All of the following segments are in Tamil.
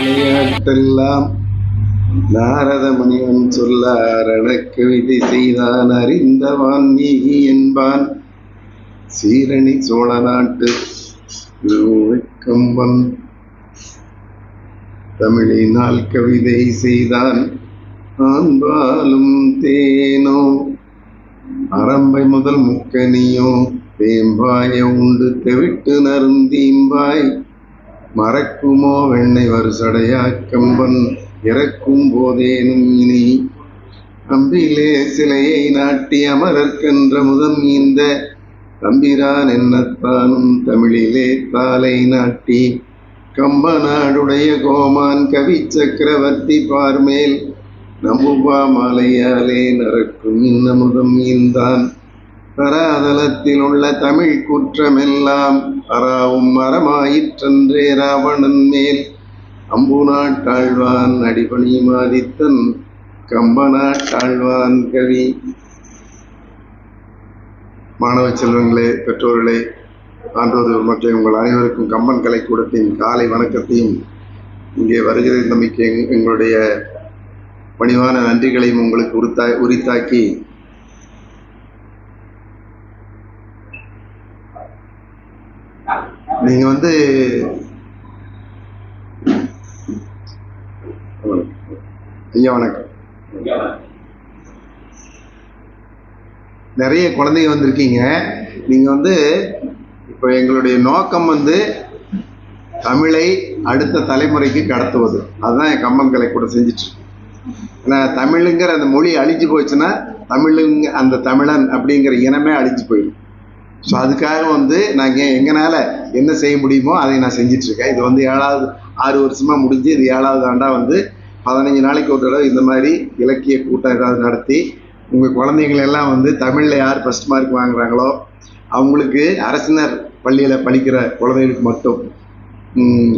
விளையாட்டெல்லாம் நாரத முனிவன் சொல்லார் எனக்கு விதி செய்தான் அறிந்தவான் நீ என்பான் சீரணி சோழ நாட்டு கம்பன் தமிழினால் கவிதை செய்தான் ஆண்பாலும் தேனோ அரம்பை முதல் முக்கனியோ தேம்பாய உண்டு தெவிட்டு நருந்தீம்பாய் மறக்குமோ வெண்ணை வருசடையா கம்பன் இறக்கும் போதேனும் இனி அம்பிலே சிலையை நாட்டி அமரர்க்கென்ற முதம் ஈந்த தம்பிரான் என்னத்தானும் தமிழிலே தாலை நாட்டி கம்பநாடுடைய கோமான் கவி சக்கரவர்த்தி பார்மேல் நம்புவா மாலையாலே நரக்கும் இன்னமுதம் ஈந்தான் தராதலத்தில் உள்ள தமிழ் குற்றமெல்லாம் அறாவும் மரமாயிற்றன்றே ராவணன் மேல் அம்பு நாட்டாழ்வான் அடிபணி மாதித்தன் கம்பநாட்டாழ்வான் கவி. மாணவ செல்வங்களே, பெற்றோர்களே, ஆன்றோர் மற்ற உங்கள் அனைவருக்கும் கம்பன் கலைக்கூடத்தின் காலை வணக்கத்தையும் இங்கே வருகிற நம்பிக்கை எங்களுடைய பணிவான நன்றிகளையும் உங்களுக்கு உரித்தாக்கி நீங்க ஐயா வணக்கம். நிறைய குழந்தைங்க வந்திருக்கீங்க. நீங்க இப்போ எங்களுடைய நோக்கம் தமிழை அடுத்த தலைமுறைக்கு கடத்துவது. அதுதான் என் கம்பன் கலை கூட செஞ்சிட்டு. ஏன்னா தமிழுங்கிற அந்த மொழி அழிஞ்சு போச்சுன்னா அந்த தமிழன் அப்படிங்கிற இனமே அழிஞ்சு போயிடும். ஸோ அதுக்காக நாங்கள் எங்களால் என்ன செய்ய முடியுமோ அதை நான் செஞ்சிட்ருக்கேன். இது 6 வருஷமாக முடிஞ்சு இது 7வது ஆண்டாக 15 நாளைக்கு ஒரு தடவை இந்த மாதிரி இலக்கிய கூட்டம் ஏதாவது நடத்தி உங்கள் குழந்தைங்களெல்லாம் தமிழில் யார் ஃபஸ்ட் மார்க் வாங்குறாங்களோ அவங்களுக்கு அரசினர் பள்ளியில் படிக்கிற குழந்தைகளுக்கு மட்டும்,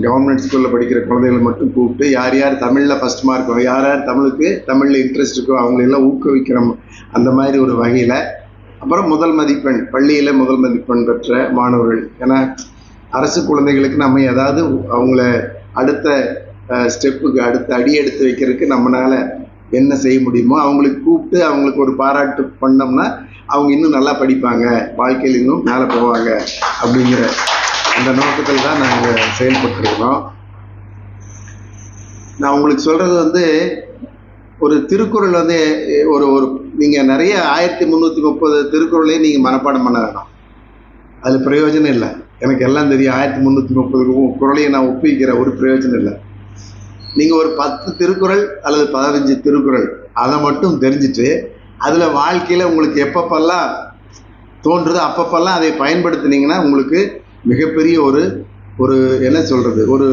கவர்மெண்ட் ஸ்கூலில் படிக்கிற குழந்தைகளை மட்டும் கூப்பிட்டு யார் யார் தமிழில் ஃபஸ்ட் மார்க் யார் யார் தமிழில் இன்ட்ரெஸ்ட் இருக்கோ அவங்களெல்லாம் ஊக்குவிக்கிற அந்த மாதிரி ஒரு வகையில். அப்புறம் முதல் மதிப்பெண், பள்ளியில் முதல் மதிப்பெண் பெற்ற மாணவர்கள். ஏன்னா அரசு குழந்தைகளுக்கு நம்ம ஏதாவது அவங்கள அடுத்த ஸ்டெப்புக்கு அடுத்த அடி எடுத்து வைக்கிறதுக்கு நம்மளால் என்ன செய்ய முடியுமோ அவங்களுக்கு கூப்பிட்டு அவங்களுக்கு ஒரு பாராட்டு பண்ணோம்னா அவங்க இன்னும் நல்லா படிப்பாங்க, வாழ்க்கையில் இன்னும் மேலே போவாங்க அப்படிங்கிற அந்த நோக்கத்தில் தான் நாங்கள் செயல்பட்டுருக்கிறோம். நான் உங்களுக்கு சொல்கிறது ஒரு திருக்குறள் ஒரு ஒரு நீங்கள் நிறைய 1330 திருக்குறளையும் நீங்கள் மனப்பாடம் பண்ண வேண்டாம். அது பிரயோஜனம் இல்லை. எனக்கு எல்லாம் தெரியும். 1330 குறளையும் நான் ஒப்பிக்கிற ஒரு பிரயோஜனம் இல்லை. நீங்கள் ஒரு 10 திருக்குறள் அல்லது 15 திருக்குறள் அதை மட்டும் தெரிஞ்சுட்டு அதில் வாழ்க்கையில் உங்களுக்கு எப்பப்பெல்லாம் தோன்றுதோ அப்பப்பெல்லாம் அதை பயன்படுத்தினீங்கன்னா உங்களுக்கு மிகப்பெரிய ஒரு என்ன சொல்கிறது, ஒரு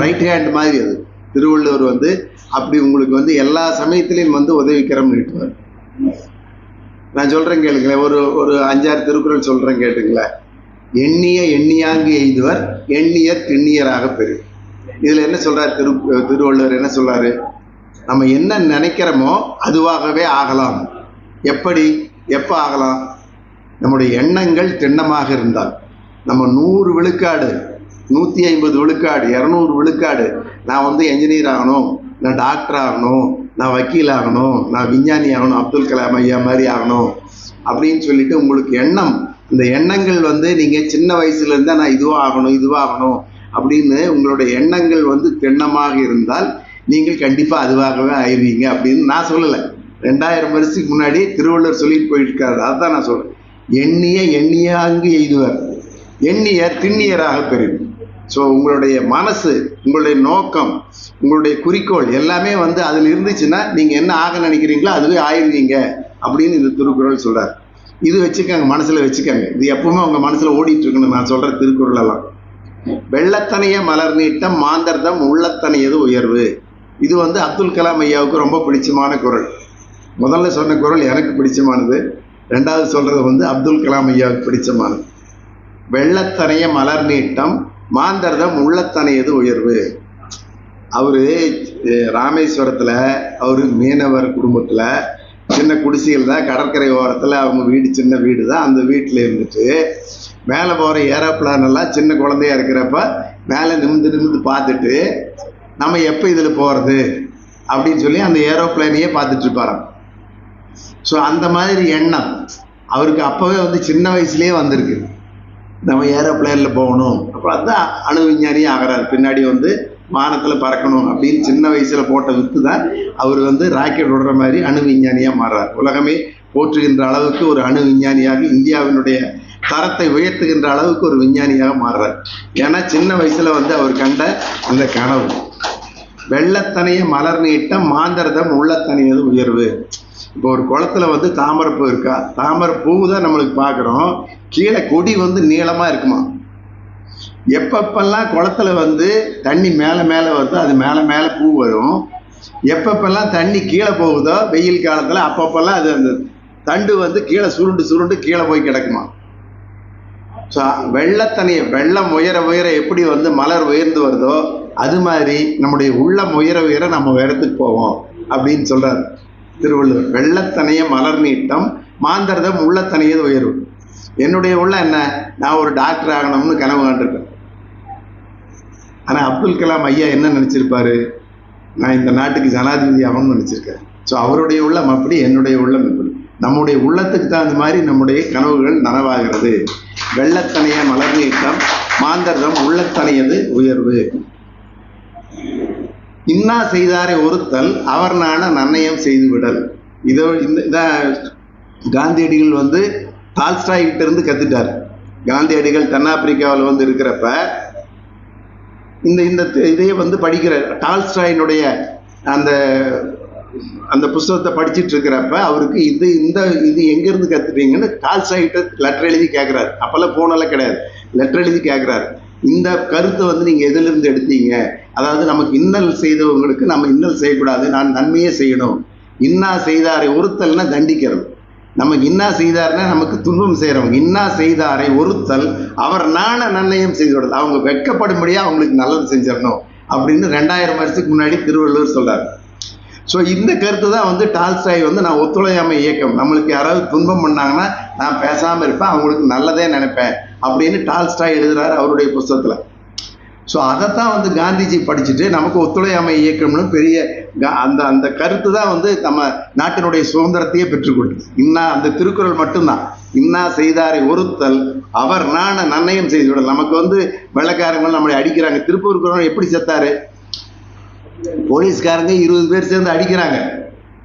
ரைட் ஹேண்ட் மாதிரி. அது திருவள்ளுவர் அப்படி உங்களுக்கு எல்லா சமயத்திலையும் உதவிக்கரம் நீட்டுவார். நான் சொல்கிறேன் கேளுங்களேன். ஒரு 5-6 திருக்குறள் சொல்கிறேன் கேட்டுங்களேன். எண்ணிய எண்ணியாங்கு எய்துவர் எண்ணியர் திண்ணியராக பெரு. இதில் என்ன சொல்கிறார் திருவள்ளுவர் என்ன சொல்கிறாரு? நம்ம என்ன நினைக்கிறோமோ அதுவாகவே ஆகலாம். எப்போ ஆகலாம்? நம்முடைய எண்ணங்கள் திண்ணமாக இருந்தால். நம்ம 100 விழுக்காடு, 150 விழுக்காடு, 200 விழுக்காடு நான் என்ஜினியர் ஆகணும், நான் டாக்டர் ஆகணும், நான் வக்கீல் ஆகணும், நான் விஞ்ஞானி ஆகணும், அப்துல் கலாம் ஐயா மாதிரி ஆகணும் அப்படின்னு சொல்லிட்டு உங்களுக்கு எண்ணம், இந்த எண்ணங்கள் நீங்கள் சின்ன வயசுலேருந்தே நான் இதுவாகணும் அப்படின்னு உங்களுடைய எண்ணங்கள் திண்ணமாக இருந்தால் நீங்கள் கண்டிப்பாக அதுவாகவே ஆயிடுவீங்க அப்படின்னு நான் சொல்லலை. 2000 வருஷத்துக்கு முன்னாடி திருவள்ளுவர் சொல்லிட்டு போயிருக்காரு. அதுதான் நான் சொல்கிறேன். எண்ணிய எண்ணியாங்கு எய்துவர் எண்ணியர் திண்ணியராக பெறும். ஸோ உங்களுடைய மனசு, உங்களுடைய நோக்கம், உங்களுடைய குறிக்கோள் எல்லாமே அதில் இருந்துச்சுன்னா நீங்கள் என்ன ஆக நினைக்கிறீங்களோ அதுவே ஆயிடுவீங்க அப்படின்னு இந்த திருக்குறள் சொல்கிறார். இது வச்சுக்கோங்க, மனசில் வச்சுக்கோங்க. இது எப்பவுமே உங்கள் மனசில் ஓடிட்டு இருக்கணும். நான் சொல்கிற திருக்குறள் எல்லாம் வெள்ளத்தனைய மலர் நீட்டம் மாந்தர்தம் உள்ளத்தனையது உயர்வு. இது அப்துல் கலாம் ஐயாவுக்கு ரொம்ப பிடிச்சமான குறள். முதல்ல சொன்ன குறள் எனக்கு பிடிச்சமானது. 2வது சொல்கிறது அப்துல் கலாம் ஐயாவுக்கு பிடிச்சமானது. வெள்ளத்தனைய மலர் நீட்டம் மாந்தர்தம் உள்ளத்தனையது உயர்வு. அவர் ராமேஸ்வரத்தில் அவர் மீனவர் குடும்பத்தில் சின்ன குடிசைகள் தான், கடற்கரை ஓரத்தில் அவங்க வீடு, சின்ன வீடு தான். அந்த வீட்டில் இருந்துட்டு மேலே போகிற ஏரோப்ளான் எல்லாம் சின்ன குழந்தையா இருக்கிறப்ப மேலே நிமிந்து பார்த்துட்டு நம்ம எப்போ இதில் போகிறது அப்படின்னு சொல்லி அந்த ஏரோப்ளைனையே பார்த்துட்டு இருப்பாராம். ஸோ அந்த மாதிரி எண்ணம் அவருக்கு அப்போவே வந்து சின்ன வயசுலேயே வந்திருக்கு, நம்ம ஏரோப்ளைனில் போகணும். அப்புறம் அதுதான் அணு விஞ்ஞானியே ஆகிறார். பின்னாடி வந்து வானத்தில் பறக்கணும் அப்படின்னு சின்ன வயசில் போட்ட வித்து தான் அவர் வந்து ராக்கெட் விடுற மாதிரி அணு விஞ்ஞானியாக மாறுறார். உலகமே போற்றுகின்ற அளவுக்கு ஒரு அணு விஞ்ஞானியாக, இந்தியாவினுடைய தரத்தை உயர்த்துகின்ற அளவுக்கு ஒரு விஞ்ஞானியாக மாறுறார். ஏன்னா சின்ன வயசில் வந்து அவர் கண்ட அந்த கனவு, வெள்ளத்தனைய மலர் நீட்டம் மாந்தரதம் உள்ளத்தனையது உயர்வு. இப்போ ஒரு குளத்துல வந்து தாமரைப்பூ இருக்கா, தாமரைப்பூ தான் நம்மளுக்கு பார்க்குறோம், கீழே கொடி வந்து நீளமாக இருக்குமா. எப்பப்பெல்லாம் குளத்துல வந்து தண்ணி மேலே மேலே வருதோ அது மேலே மேலே பூ வரும். எப்பப்பெல்லாம் தண்ணி கீழே போகுதோ வெயில் காலத்தில் அப்பப்பெல்லாம் அது அந்த தண்டு வந்து கீழே சுருண்டு சுருண்டு கீழே போய் கிடக்குமா. ஸோ வெள்ளத்தனைய வெள்ளம் உயர உயர எப்படி வந்து மலர் உயர்ந்து வருதோ அது மாதிரி நம்முடைய உள்ளம் உயர உயர நம்ம உயரத்துக்கு போவோம் அப்படின்னு சொல்றாரு திருவள்ளுவர். வெள்ளத்தனைய மலர் நீட்டம் மாந்தரதம் உள்ளத்தனையது உயர்வு. என்னுடைய உள்ள என்ன, நான் ஒரு டாக்டர் ஆகணும்னு கனவு காண்டிருக்கேன். ஆனால் அப்துல் கலாம் ஐயா என்ன நினச்சிருப்பாரு, நான் இந்த நாட்டுக்கு ஜனாதிபதி ஆகணும்னு நினச்சிருக்கேன். ஸோ அவருடைய உள்ளம் அப்படி, என்னுடைய உள்ளம் இப்படி. நம்முடைய உள்ளத்துக்கு தகுந்த மாதிரி நம்முடைய கனவுகள் நனவாகிறது. வெள்ளத்தனைய மலர் நீட்டம் மாந்தரதம் உள்ளத்தனையது உயர்வு. இன்னா செய்தாரை ஒருத்தல் அவர் நான நன்னயம் செய்துவிடல். இதான் காந்தியடிகள் வந்து டால்ஸ்டாய் கிட்ட இருந்து கத்துட்டார். காந்தியடிகள் தென்னாப்பிரிக்காவில் வந்து இருக்கிறப்ப இந்த இதையே வந்து படிக்கிற டால்ஸ்டாயினுடைய அந்த அந்த புஸ்தகத்தை படிச்சுட்டு இருக்கிறப்ப அவருக்கு இது எங்கேருந்து கற்றுட்டீங்கன்னு டால்ஸ்டாய்கிட்ட லெட்டர் எழுதி கேட்குறாரு. அப்போல்லாம் போனெல்லாம் கிடையாது, லெட்டர் எழுதி கேட்குறாரு. இந்த கருத்தை வந்து நீங்கள் எதிலிருந்து எடுத்தீங்க, அதாவது நமக்கு இன்னல் செய்தவங்களுக்கு நம்ம இன்னல் செய்யக்கூடாது, நான் நன்மையே செய்யணும். இன்னா செய்தாரை ஒருத்தல்னா தண்டிக்கிறது, நமக்கு இன்னா செய்தார்னா நமக்கு துன்பம் செய்கிறவங்க. இன்னா செய்தாரை ஒருத்தல் அவர் நான நன்னயம் செய்து விடுறது, அவங்க வெட்கப்படும்படியாக அவங்களுக்கு நல்லது செஞ்சிடணும் அப்படின்னு 2000 வருஷத்துக்கு முன்னாடி திருவள்ளுவர் சொல்றாரு. ஸோ இந்த கருத்து தான் வந்து டால்ஸ்டாய் வந்து நான் ஒத்துழையாமை இயக்கம், நம்மளுக்கு யாராவது துன்பம் பண்ணாங்கன்னா நான் பேசாமல் இருப்பேன், அவங்களுக்கு நல்லதே நினைப்பேன் அப்படின்னு டால்ஸ்டாய் எழுதுறாரு அவருடைய புஸ்தகத்தில். ஸோ அதைத்தான் வந்து காந்திஜி படிச்சுட்டு நமக்கு ஒத்துழையாமை இயக்கம்னு பெரிய அந்த அந்த கருத்து தான் வந்து நம்ம நாட்டினுடைய சுதந்திரத்தையே பெற்றுக் கொடுத்து. இன்னா அந்த திருக்குறள் மட்டும்தான், இன்னா செய்தாரை ஒருத்தல் அவர் நான நன்னயம் செய்து விடல். நமக்கு வந்து வெள்ளக்காரங்க நம்மளை அடிக்கிறாங்க. திருப்பூர் எப்படி செத்தாரு, போலீஸ்காரங்க 20 பேர் சேர்ந்து அடிக்கிறாங்க,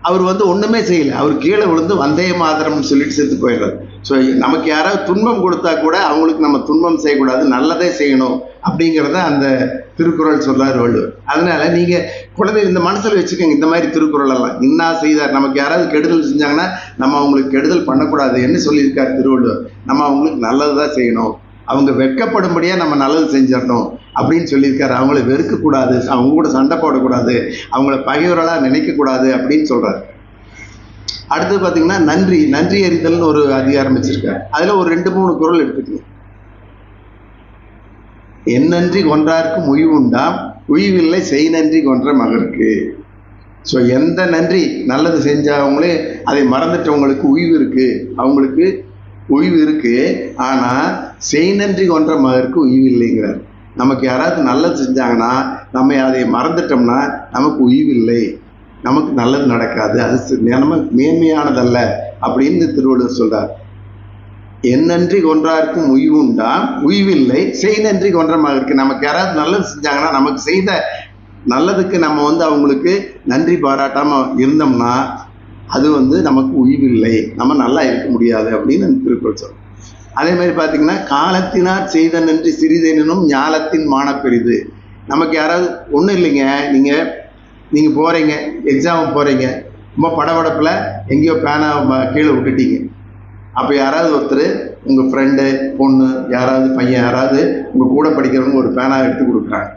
அவர் வந்து ஒன்றுமே செய்யலை, அவர் கீழே விழுந்து வந்தே மாதரம்னு சொல்லிட்டு செத்து போயிடுறாரு. ஸோ நமக்கு யாராவது துன்பம் கொடுத்தா கூட அவங்களுக்கு நம்ம துன்பம் செய்யக்கூடாது, நல்லதே செய்யணும் அப்படிங்கிறத அந்த திருக்குறள் சொல்றாரு வள்ளுவர். அதனால நீங்க குழந்தை இந்த மனசில் வச்சுக்கோங்க, இந்த மாதிரி திருக்குறள் எல்லாம். இன்னா செய்தார், நமக்கு யாராவது கெடுதல் செஞ்சாங்கன்னா நம்ம அவங்களுக்கு கெடுதல் பண்ணக்கூடாது என்ன சொல்லியிருக்காரு திருவள்ளுவர், நம்ம அவங்களுக்கு நல்லதுதான் செய்யணும், அவங்க வெட்கப்படும்படியாக நம்ம நல்லது செஞ்சிடணும் அப்படின்னு சொல்லியிருக்காரு. அவங்கள வெறுக்கக்கூடாது, அவங்க கூட சண்டை போடக்கூடாது, அவங்கள பகைவர்களாக நினைக்கக்கூடாது அப்படின்னு சொல்கிறார். அடுத்து பார்த்தீங்கன்னா நன்றி அறிதல்னு ஒரு அதிகாரம் வச்சிருக்காரு. அதில் ஒரு 2-3 குறள் எடுத்துக்கணும். என் நன்றி கொன்றார்க்கும் உய்வுண்டாம், உய்வில்லை செய் நன்றி கொன்ற மகருக்கு. ஸோ எந்த நன்றி நல்லது செஞ்சவங்களே அதை மறந்துட்டவங்களுக்கு உய்வு இருக்குது, அவங்களுக்கு உய்வு இருக்குது. ஆனால் செய் நன்றி கொன்ற மகருக்கு உய்வு இல்லைங்கிறார். நமக்கு யாராவது நல்லது செஞ்சாங்கன்னா நம்ம அதை மறந்துட்டோம்னா நமக்கு உய்வு இல்லை, நமக்கு நல்லது நடக்காது, அது நம்ம மேன்மையானதல்ல அப்படின்னு திருவள்ளுவர் சொல்றார். என் நன்றி கொன்றார்க்கும் உய்வுண்டா, உய்வில்லை செய் நன்றி கொன்ற மகருக்கு. நமக்கு யாராவது நல்லது செஞ்சாங்கன்னா நமக்கு செய்த நல்லதுக்கு நம்ம வந்து அவங்களுக்கு நன்றி பாராட்டாம இருந்தோம்னா அது வந்து நமக்கு உய்வில்லை, நம்ம நல்லா இருக்க முடியாது அப்படின்னு திருக்குறள் சொல்றோம். அதே மாதிரி பார்த்தீங்கன்னா காலத்தினார் செய்த நன்றி சிறிதெனும் ஞாலத்தின் மானப்பெரிது. நமக்கு யாராவது ஒன்றும் இல்லைங்க, நீங்கள் போகிறீங்க, எக்ஸாமுக்கு போகிறீங்க, ரொம்ப படபடப்பில் எங்கேயோ பேனா கீழே விட்டுட்டீங்க. அப்போ யாராவது ஒருத்தர் உங்கள் ஃப்ரெண்டு பொண்ணு யாராவது பையன் யாராவது உங்கள் கூட படிக்கிறவங்க ஒரு பேனா எடுத்து கொடுக்குறாங்க,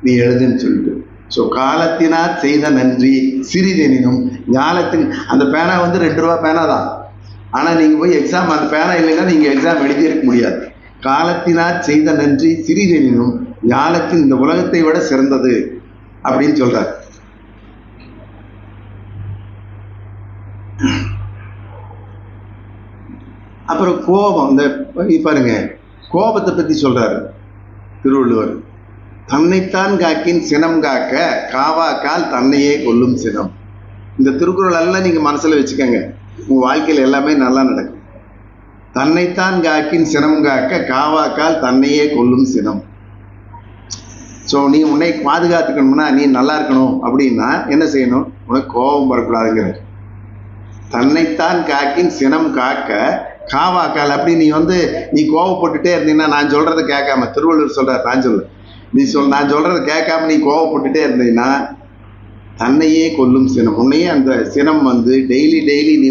நீ எழுதுன்னு சொல்லிட்டு. ஸோ காலத்தினார் செய்த நன்றி சிறிதெனினும் ஞாலத்தின், அந்த பேனா வந்து 2 ரூபா பேனா தான், ஆனால் நீங்கள் போய் எக்ஸாம் அந்த பேனா இல்லைன்னா நீங்கள் எக்ஸாம் எழுதியிருக்க முடியாது. காலத்தினார் செய்த நன்றி சிறிதெனினும் ஞாலத்தின் இந்த உலகத்தை விட சிறந்தது அப்படின்னு சொல்றார். அப்புறம் கோபம், இந்த பாருங்க கோபத்தை பற்றி சொல்றாரு திருவள்ளுவர். தன்னைத்தான் காக்கின் சினம் காக்க காவாக்கால் தன்னையே கொல்லும் சினம். இந்த திருக்குறள் எல்லாம் நீங்க மனசுல வச்சுக்கோங்க, உங்க வாழ்க்கையில் எல்லாமே நல்லா நடக்கும். தன்னைத்தான் காக்கின் சினம் காக்க காவாக்கால் தன்னையே கொல்லும் சினம். ஸோ நீ உன்னை பாதுகாத்துக்கணும்னா, நீ நல்லா இருக்கணும் அப்படின்னா என்ன செய்யணும்? உனக்கு கோபம் வரக்கூடாதுங்கிற. தன்னைத்தான் காக்கின் சினம் காக்க காவாக்கால். அப்படி நீ கோவப்பட்டுட்டே இருந்தீங்கன்னா, நான் சொல்றதை கேட்காம, திருவள்ளுவர் சொல்றார், நான் சொல்றதை கேட்காம நீ கோவப்பட்டுட்டே இருந்தீங்கன்னா தன்னையே கொல்லும் சினம். உன்னையே அந்த சினம் டெய்லி நீ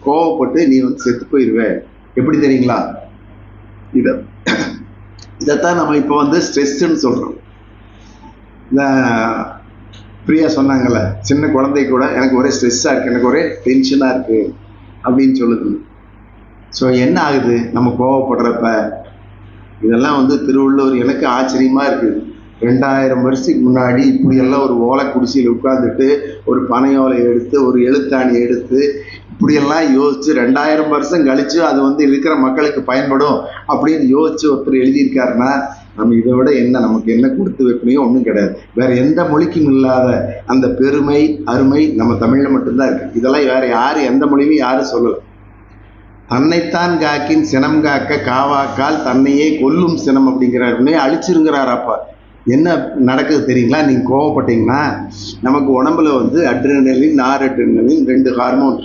கோவப்பட்டு நீ செத்து போயிடுவே. எப்படி தெரியுங்களா? இதைத்தான் நம்ம இப்போ ஸ்ட்ரெஸ்ன்னு சொல்றோம். இந்த பிரியா சொன்னாங்கல்ல, சின்ன குழந்தை கூட எனக்கு ஒரே ஸ்ட்ரெஸ்ஸாக இருக்குது, எனக்கு ஒரே டென்ஷனாக இருக்குது அப்படின்னு சொல்லுது. ஸோ என்ன ஆகுது நம்ம கோவப்படுறப்ப? இதெல்லாம் திருவள்ளுவர் எனக்கு ஆச்சரியமாக இருக்குது. 2000 வருஷத்துக்கு முன்னாடி இப்படியெல்லாம் ஒரு ஓலை குடிசையில் உட்காந்துட்டு ஒரு பனையோலை எடுத்து ஒரு எழுத்தாணி எடுத்து இப்படியெல்லாம் யோசிச்சு 2000 வருஷம் கழிச்சு அது இருக்கிற மக்களுக்கு பயன்படும் அப்படின்னு யோசிச்சு ஒருத்தர் எழுதியிருக்காருன்னா, நம்ம இதை விட நமக்கு என்ன கொடுத்து வைக்கணையோ ஒன்றும் கிடையாது. வேற எந்த மொழிக்கும் இல்லாத அந்த பெருமை அருமை நம்ம தமிழ்ல மட்டும்தான் இருக்கு. இதெல்லாம் வேற யாரும் எந்த மொழியிலும் யாரும் சொல்லலை. தன்னைத்தான் காக்கின் சினம் காக்க காவாக்கால் தன்னையே கொல்லும் சினம் அப்படிங்கிறாருன்னே அழிச்சிருங்கிறார். அப்பா என்ன நடக்குது தெரியுங்களா? நீங்க கோவப்பட்டீங்கன்னா நமக்கு உடம்புல அட்ரினலின் நாரட்ரினலின் 2 ஹார்மோன்.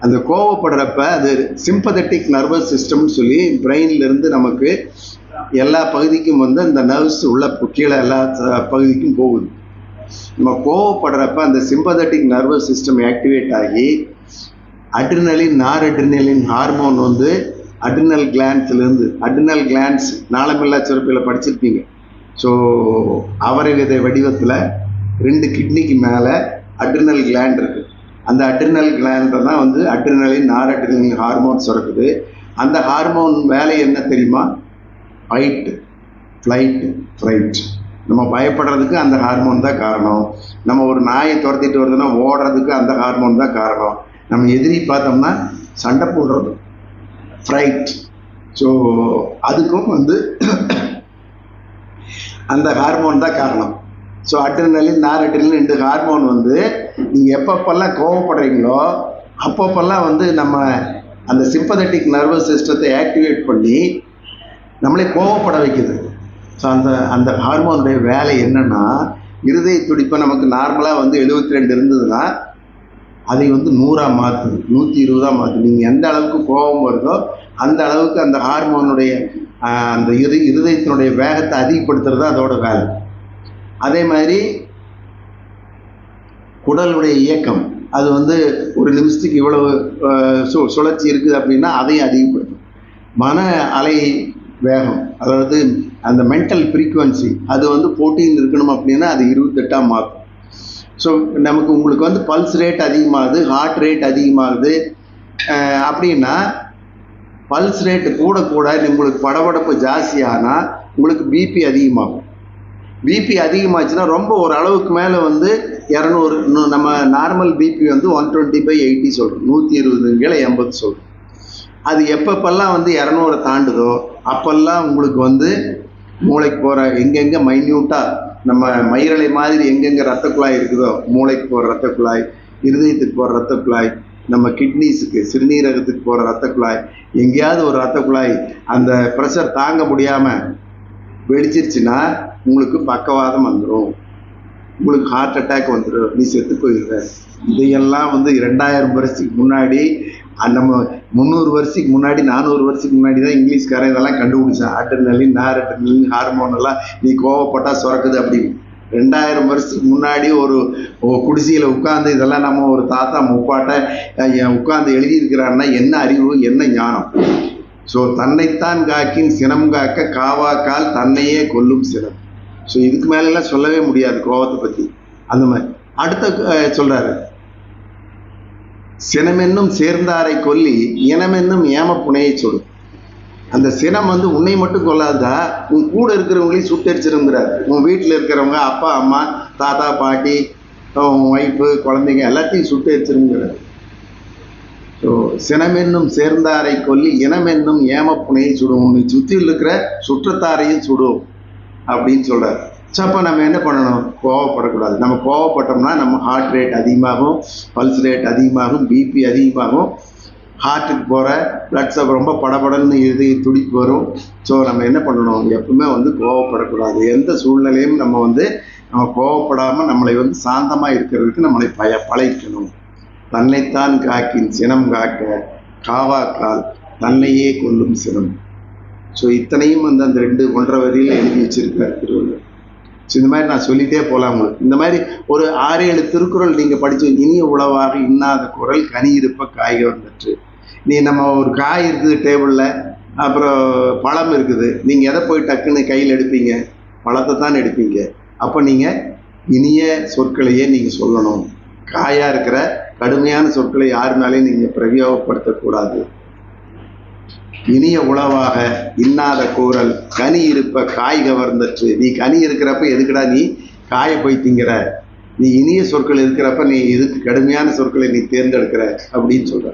அந்த கோவப்படுறப்ப அது சிம்பதட்டிக் நர்வஸ் சிஸ்டம்னு சொல்லி பிரெயின்ல இருந்து நமக்கு எல்லா பகுதிக்கும் அந்த நர்வ்ஸ் உள்ள கீழே எல்லா பகுதிக்கும் போகுது. நம்ம கோவப்படுறப்ப அந்த சிம்பதட்டிக் நர்வஸ் சிஸ்டம் ஆக்டிவேட் ஆகி அட்ரினலின் நாரட்ரினலின் ஹார்மோன் அட்ரினல் கிளாண்ட்ஸ்லேருந்து, அட்ரினல் கிளாண்ட்ஸ் நாளமில்லா சுரப்பியில் படிச்சிருப்பீங்க. ஸோ அவரை விதை வடிவத்தில் 2 கிட்னிக்கு மேலே அட்ரினல் கிளாண்ட் இருக்கு. அந்த அட்ரினல் கிளாண்டை தான் அட்ரினலின் நாரட்ரினலின் ஹார்மோன் சுரக்குது. அந்த ஹார்மோன் வேலை என்ன தெரியுமா? Fight, flight, fried. நம்ம பயப்படுறதுக்கு அந்த ஹார்மோன் தான் காரணம். நம்ம ஒரு நாயை துரத்திட்டு வருதுன்னா ஓடுறதுக்கு அந்த ஹார்மோன் தான் காரணம். நம்ம எதிரி பார்த்தோம்னா சண்டை போடுறது ஃப்ரைட். ஸோ அதுக்கும் அந்த ஹார்மோன் தான் காரணம். ஸோ அட்ரினலின் நாரட்ரினலின் 2 ஹார்மோன் நீங்கள் எப்பப்பெல்லாம் கோவப்படுறீங்களோ அப்பப்பெல்லாம் நம்ம அந்த சிம்பதட்டிக் நர்வஸ் சிஸ்டத்தை ஆக்டிவேட் பண்ணி நம்மளே கோவப்பட வைக்குது. ஸோ அந்த ஹார்மோனுடைய வேலை என்னன்னா, இருதய துடிப்பை நமக்கு நார்மலாக 72 இருந்ததுன்னா அதை 100ஆக மாற்றுது, 120ஆக மாற்றுது. நீங்கள் எந்த அளவுக்கு கோபம் வருதோ அந்த அளவுக்கு அந்த ஹார்மோனுடைய அந்த இருதயத்தினுடைய வேகத்தை அதிகப்படுத்துறது அதோட வேலை. அதே மாதிரி குடலுடைய இயக்கம் அது ஒரு நிமிஷத்துக்கு இவ்வளவு சுழற்சி இருக்குது அப்படின்னா அதையும் அதிகப்படுத்தும். மன அலை வேகம், அதாவது அந்த மென்டல் ஃப்ரீக்குவன்சி அது 14 இருக்கணும் அப்படின்னா அது 28ஆக மாற்றும். ஸோ உங்களுக்கு பல்ஸ் ரேட் அதிகமாகுது, ஹார்ட் ரேட் அதிகமாகுது. அப்படின்னா பல்ஸ் ரேட்டு கூட உங்களுக்கு படபடப்பு ஜாஸ்தியானால் உங்களுக்கு பிபி அதிகமாகும். பிபி அதிகமாச்சுன்னா ரொம்ப ஒரு அளவுக்கு மேலே 200, நம்ம நார்மல் பிபி 120/80 சொல்கிறோம், 120 கீழே 80 சொல்கிறோம். அது எப்பப்பெல்லாம் 200 தாண்டுதோ அப்பெல்லாம் உங்களுக்கு மூளைக்கு போகிற எங்கெங்கே மைன்யூட்டாக நம்ம மயிரலை மாதிரி எங்கெங்கே ரத்த குழாய் இருக்குதோ, மூளைக்கு போகிற ரத்த குழாய், இருதயத்துக்கு போகிற ரத்த குழாய், நம்ம கிட்னிஸுக்கு சிறுநீரகத்துக்கு போகிற ரத்த குழாய், எங்கேயாவது ஒரு ரத்த குழாய் அந்த ப்ரெஷர் தாங்க முடியாமல் வெடிச்சிருச்சுன்னா உங்களுக்கு பக்கவாதம் வந்துடும், உங்களுக்கு ஹார்ட் அட்டாக் வந்துடும், நீ செத்து போயிடுற. இதையெல்லாம் 2000 வருஷத்துக்கு முன்னாடி, நம்ம 300 வருஷத்துக்கு முன்னாடி 400 வருஷத்துக்கு முன்னாடி தான் இங்கிலீஷ்காரன் இதெல்லாம் கண்டுபிடிச்சான். அட்ரினலின் நாரட்ரினலின் ஹார்மோன் எல்லாம் நீ கோவப்பட்டா சுரக்குது அப்படின்னு. 2000 வருஷத்துக்கு முன்னாடி ஒரு குடிசையில் உட்காந்து இதெல்லாம் நம்ம ஒரு தாத்தா முப்பாட்டை உட்காந்து எழுதியிருக்கிறான்னா என்ன அறிவு, என்ன ஞானம். ஸோ தன்னைத்தான் காக்கின் சினம் காக்க காவாக்கால் தன்னையே கொல்லும் சினம். ஸோ இதுக்கு மேலெல்லாம் சொல்லவே முடியாது கோபத்தை பற்றி. அந்த மாதிரி அடுத்த சொல்றாரு, சினமென்னும் சேர்ந்தாரை கொல்லி இனமென்னும் ஏம புனையை சொல்லும். அந்த சினம் உன்னை மட்டும் கொள்ளாதா, உன் கூட இருக்கிறவங்களையும் சுட்டரிச்சிருங்கிறார். உன் வீட்டில் இருக்கிறவங்க அப்பா அம்மா தாத்தா பாட்டி உன் ஒய்ஃபு குழந்தைங்க எல்லாத்தையும் சுட்டரிச்சிருங்கிறார். ஸோ சினமென்னும் சேர்ந்தாரை கொல்லி இனமென்னும் ஏம புனையை சுடும். உன்னை சுற்றியில் இருக்கிற சுற்றத்தாரையும் சுடும். அப்படின்னு சொல்கிறார். ஸோ அப்போ நம்ம என்ன பண்ணணும்? கோவப்படக்கூடாது. நம்ம கோவப்பட்டோம்னா நம்ம ஹார்ட் ரேட் அதிகமாகும், பல்ஸ் ரேட் அதிகமாகும், பிபி அதிகமாகும், ஹார்ட்டுக்கு போகிற பிளட் சப் ரொம்ப படபடன்னு இதய துடிப்பு வரும். ஸோ நம்ம என்ன பண்ணணும்? எப்பவுமே கோவப்படக்கூடாது. எந்த சூழ்நிலையும் நம்ம கோவப்படாமல் நம்மளை சாந்தமாக இருக்கிறதுக்கு நம்மளை பழகிக்கணும். தன்னைத்தான் காக்கின் சினம் காக்க காவாக்கால் தன்னையே கொல்லும் சினம். ஸோ இத்தனையும் அந்த 1.5 வரியில் எழுதி வச்சிருக்கார் திருவள்ளுவர். ஸோ இந்த மாதிரி நான் சொல்லிகிட்டே போகலாம் உங்களுக்கு. இந்த மாதிரி ஒரு 6-7 திருக்குறள் நீங்கள் படித்து, இனிய உளவாக இன்னாத குரல் கனி இருப்ப காய்க வந்துட்டு. நம்ம ஒரு காய் இருக்குது டேபிளில், அப்புறம் பழம் இருக்குது, நீங்கள் எதை போய் டக்குன்னு கையில் எடுப்பீங்க? பழத்தை தான் எடுப்பீங்க. அப்போ நீங்கள் இனிய சொற்களையே நீங்கள் சொல்லணும். காயாக இருக்கிற கடுமையான சொற்களை யார் மேலேயும் நீங்கள் பிரயோகப்படுத்தக்கூடாது. இனிய உளவாக இன்னாத கூறல் கனி இருப்ப காய் கவர்ந்தற்று. நீ கனி இருக்கிறப்ப எதுக்குடா நீ காய போய் திங்கிற? நீ இனிய சொற்கள் இருக்கிறப்ப நீ இதுக்கு கடுமையான சொற்களை நீ தேர்ந்தெடுக்கிற அப்படின்னு சொல்ற.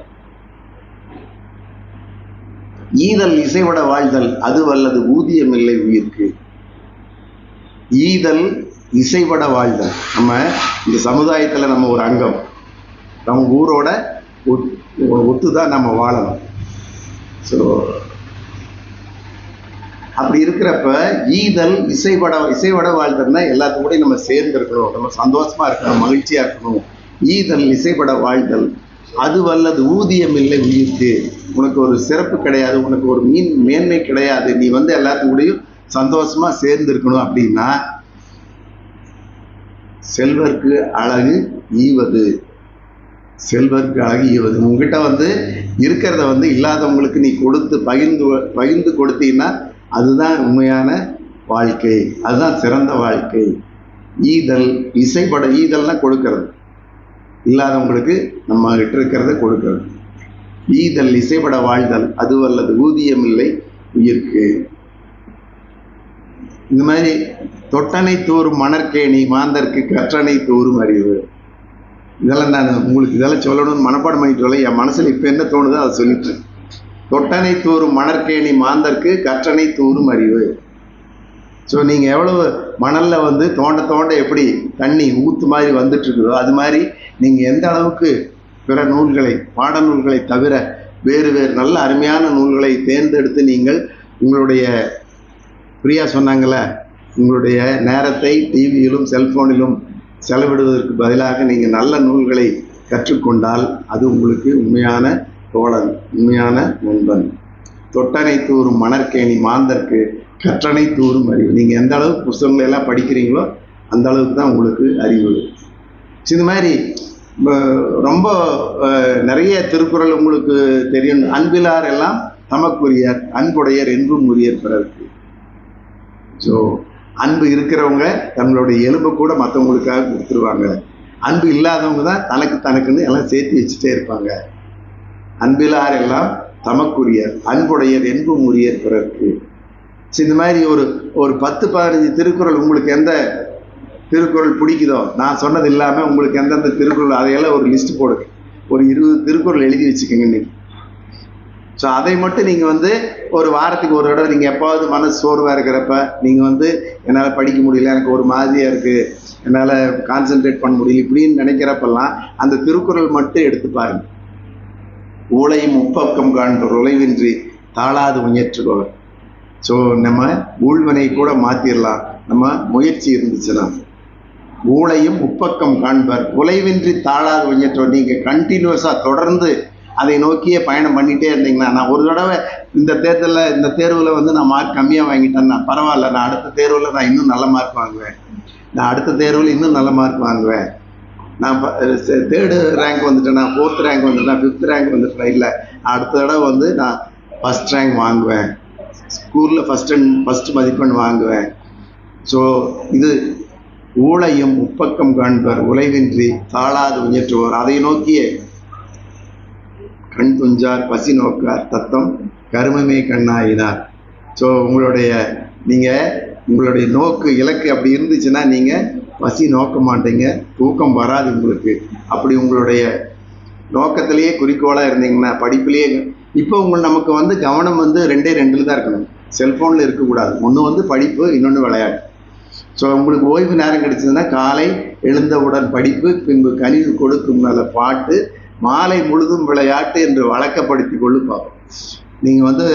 ஈதல் இசைவட வாழ்தல் அது வல்லது ஊதியம் இல்லை உயிர்க்கு. ஈதல் இசைவட வாழ்தல். நம்ம இந்த சமுதாயத்தில் நம்ம ஒரு அங்கம், நம்ம ஊரோட ஒத்துதான் நம்ம வாழணும். ஸோ அப்படி இருக்கிறப்ப ஈதல் இசைவட வாழ்தல்னா எல்லாத்துக்கூடையும் நம்ம சேர்ந்து இருக்கணும், நம்ம சந்தோஷமா இருக்கணும், மகிழ்ச்சியா இருக்கணும். ஈதல் இசைவட வாழ்தல் அது வல்லது ஊதியம் இல்லை உயிர்க்கு. உனக்கு ஒரு சிறப்பு கிடையாது, உனக்கு ஒரு மேன்மை கிடையாது. நீ எல்லாத்துக்கூடையும் சந்தோஷமா சேர்ந்து இருக்கணும். அப்படின்னா செல்வர்க்கு அழகு ஈவது. செல்வர்க்கு அழகு ஈவது. உங்ககிட்ட இருக்கிறத இல்லாதவங்களுக்கு நீ கொடுத்து பகிர்ந்து கொடுத்தீங்கன்னா அதுதான் உண்மையான வாழ்க்கை, அதுதான் சிறந்த வாழ்க்கை. ஈதல் ஈதல்னா கொடுக்கறது, இல்லாதவங்களுக்கு நம்ம கிட்ட இருக்கிறத கொடுக்கறது. ஈதல் இசைப்பட வாழ்தல் அது வல்லது ஊதியம் இல்லை உயிர்க்கு. இந்த மாதிரி தொட்டனை தூறும் மணற்கேணி மாந்தர்க்கு கற்றனை தூறும் அறிவு. இதெல்லாம் நான் உங்களுக்கு இதெல்லாம் சொல்லணும்னு மனப்பாடம் பண்ணிட்டு வரல. என் மனசில் இப்போ என்ன தோணுதோ அதை சொல்லிட்டு. தொட்டனை தூறும் மணற்கேணி மாந்தர்க்கு கற்றனை தூறும் அறிவு. ஸோ நீங்கள் எவ்வளவு மணலில் தோண்ட எப்படி தண்ணி ஊற்று மாதிரி வந்துட்டு இருக்குதோ அது மாதிரி நீங்கள் எந்த அளவுக்கு பிற நூல்களை, பாடநூல்களை தவிர வேறு நல்ல அருமையான நூல்களை தேர்ந்தெடுத்து நீங்கள் உங்களுடைய பிரியா சொன்னாங்கள, உங்களுடைய நேரத்தை டிவியிலும் செல்போனிலும் செலவிடுவதற்கு பதிலாக நீங்கள் நல்ல நூல்களை கற்றுக்கொண்டால் அது உங்களுக்கு உண்மையான தோழன், உண்மையான நண்பன். தொட்டனை தூறும் மணற்கேணி மாந்தர்க்கு கற்றனை தூறும் அறிவு. நீங்கள் எந்த அளவுக்கு புத்தகங்களை எல்லாம் படிக்கிறீங்களோ அந்த அளவுக்கு தான் உங்களுக்கு அறிவு. இந்த மாதிரி ரொம்ப நிறைய திருக்குறள் உங்களுக்கு தெரியும். அன்பிலார் எல்லாம் தமக்குரியர், அன்புடையர் என்றும் உரியர் பிறருக்கு. ஸோ அன்பு இருக்கிறவங்க தங்களுடைய எலும்பை கூட மற்றவங்களுக்காக கொடுத்துருவாங்க. அன்பு இல்லாதவங்க தான் தனக்குன்னு எல்லாம் சேர்த்து வச்சுட்டே இருப்பாங்க. அன்பிலார் எல்லாம் தமக்குரியர், அன்புடையர் என்பும் உரியர் பிறருக்கு. இந்த மாதிரி ஒரு 10-15 திருக்குறள் உங்களுக்கு எந்த திருக்குறள் பிடிக்குதோ, நான் சொன்னது இல்லாமல் உங்களுக்கு எந்தெந்த திருக்குறள் அதையெல்லாம் ஒரு லிஸ்ட் போடுங்க. ஒரு 20 திருக்குறள் எழுதி வச்சுக்கோங்க இன்னைக்கு. ஸோ அதை மட்டும் நீங்கள் ஒரு வாரத்துக்கு ஒரு தடவை நீங்கள் எப்பாவது மனசு சோர்வாக இருக்கிறப்ப நீங்கள் என்னால் படிக்க முடியல, எனக்கு ஒரு மாதிரியாக இருக்குது, என்னால் கான்சென்ட்ரேட் பண்ண முடியல இப்படின்னு நினைக்கிறப்பெல்லாம் அந்த திருக்குறள் மட்டும் எடுத்து பாருங்க. ஊழையும் உப்பக்கம் காண்பர் உழைவின்றி தாளாது முயற்றுபவர். ஸோ நம்ம ஊழ்வனை கூட மாற்றிடலாம் நம்ம முயற்சி இருந்துச்சுன்னா. ஊழையும் உப்பக்கம் காண்பர் உழைவின்றி தாளாது முயற்றுவர். நீங்கள் கண்டினியூஸாக தொடர்ந்து அதை நோக்கியே பயணம் பண்ணிகிட்டே இருந்தீங்கன்னா, நான் ஒரு தடவை இந்த தேர்வில் நான் மார்க் கம்மியாக வாங்கிட்டேன்னா பரவாயில்ல, நான் அடுத்த தேர்வில் நான் இன்னும் நல்ல மார்க் வாங்குவேன், நான் அடுத்த தேர்வில் இன்னும் நல்ல மார்க் வாங்குவேன், நான் 3rd ரேங்க் வந்துட்டேன், 4th ரேங்க் வந்துட்டேன், 5th ரேங்க் வந்துட்டேன், இல்லை அடுத்த தடவை நான் ஃபஸ்ட் ரேங்க் வாங்குவேன், ஸ்கூலில் ஃபஸ்ட்டு மதிப்பெண் வாங்குவேன். ஸோ இது ஊழையும் உப்பக்கம் காண்பர் உழைவின்றி தாளாது முயற்றுவோர். அதை நோக்கியே கண் துஞ்சார் பசி நோக்கார் தத்தம் கருமமே கண்ணாயினார். ஸோ உங்களுடைய நோக்கு இலக்கு அப்படி இருந்துச்சுன்னா நீங்கள் பசி நோக்க மாட்டீங்க, தூக்கம் வராது உங்களுக்கு. அப்படி உங்களுடைய நோக்கத்திலேயே குறிக்கோளாக இருந்தீங்கன்னா படிப்புலேயே இப்போ நமக்கு கவனம் 2 தான் இருக்கணும். செல்ஃபோனில் இருக்கக்கூடாது. ஒன்று வந்து படிப்பு, இன்னொன்று விளையாட்டு. ஸோ உங்களுக்கு ஓய்வு நேரம் கிடைச்சதுன்னா காலை எழுந்தவுடன் படிப்பு, பின்பு கனிவு கொடுக்கும் நல்ல பாட்டு, மாலை முழுதும் விளையாட்டு என்று வழக்கப்படுத்தி கொள்ளு பார்ப்போம். நீங்கள் வந்து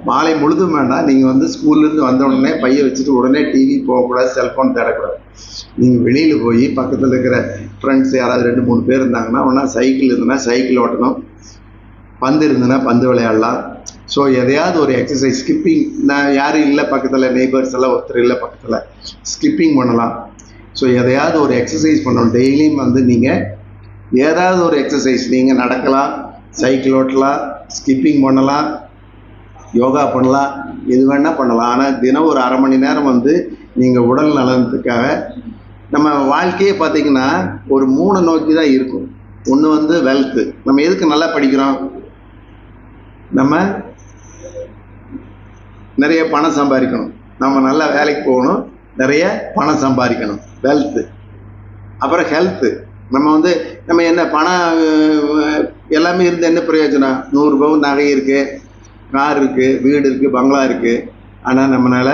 மாலை முழுதும் வேண்டாம். நீங்கள் வந்து ஸ்கூல்லேருந்து வந்த உடனே பையை வச்சுட்டு உடனே டிவி போகக்கூடாது, செல்ஃபோன் தேடக்கூடாது. நீங்கள் வெளியில் போய் பக்கத்தில் இருக்கிற ஃப்ரெண்ட்ஸ் யாராவது 2-3 பேர் இருந்தாங்கன்னா ஒன்றா சைக்கிள் இருந்ததுன்னா சைக்கிள் ஓட்டணும், பந்து இருந்ததுன்னா பந்து விளையாடலாம். ஸோ எதையாவது ஒரு எக்ஸசைஸ், ஸ்கிப்பிங், நான் யாரும் இல்லை பக்கத்தில், நெய்பர்ஸ் எல்லாம் ஒருத்தர் இல்லை பக்கத்தில், ஸ்கிப்பிங் பண்ணலாம். ஸோ எதையாவது ஒரு எக்ஸசைஸ் பண்ணணும். டெய்லியும் வந்து நீங்கள் ஏதாவது ஒரு எக்ஸசைஸ், நீங்கள் நடக்கலாம், சைக்கிள் ஓட்டலாம், ஸ்கிப்பிங் பண்ணலாம், யோகா பண்ணலாம், எது வேணால் பண்ணலாம். ஆனால் தினம் ஒரு 1/2 மணி நேரம் வந்து நீங்கள் உடல் நலனத்துக்காக. நம்ம வாழ்க்கையே பார்த்திங்கன்னா ஒரு 3 நோக்கி தான் இருக்கும். ஒன்று வந்து வெல்த்து. நம்ம எதுக்கு நல்லா படிக்கிறோம்? நம்ம நிறைய பணம் சம்பாதிக்கணும், நம்ம நல்லா வேலைக்கு போகணும், நிறைய பணம் சம்பாதிக்கணும், வெல்த்து. அப்புறம் ஹெல்த்து. நம்ம வந்து நம்ம என்ன பணம் எல்லாமே இருந்து என்ன பிரயோஜனம்? 100 பவுன் நகை இருக்குது, கார் இருக்குது, வீடு இருக்குது, பங்களா இருக்குது. ஆனால் நம்மளால்